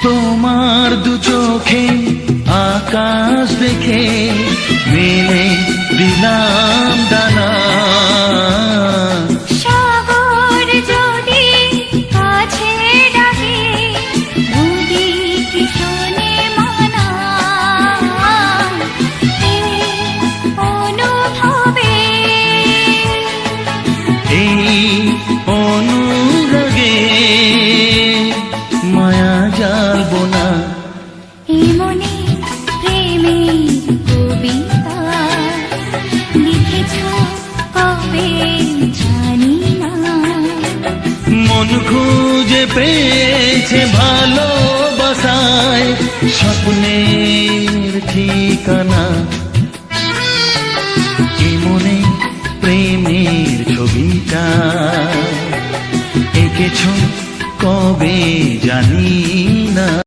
তোমার দু চোখে আকাশ দেখে মেলে দিলাম দানা। সাগর যদি কাছে ডাকে নদী কি শোনে মানা। এই অনুভবে এই অনুরাগে মায়া জালবো না। এই মনে প্রেমের কবিতা লিখেছ কবে জানি না। মন খুঁজে পেয়েছে ভালোবাসায় স্বপ্নের ঠিকানা। এ মনে প্রেমের ছবিটা এঁকেছ কবে জানি না।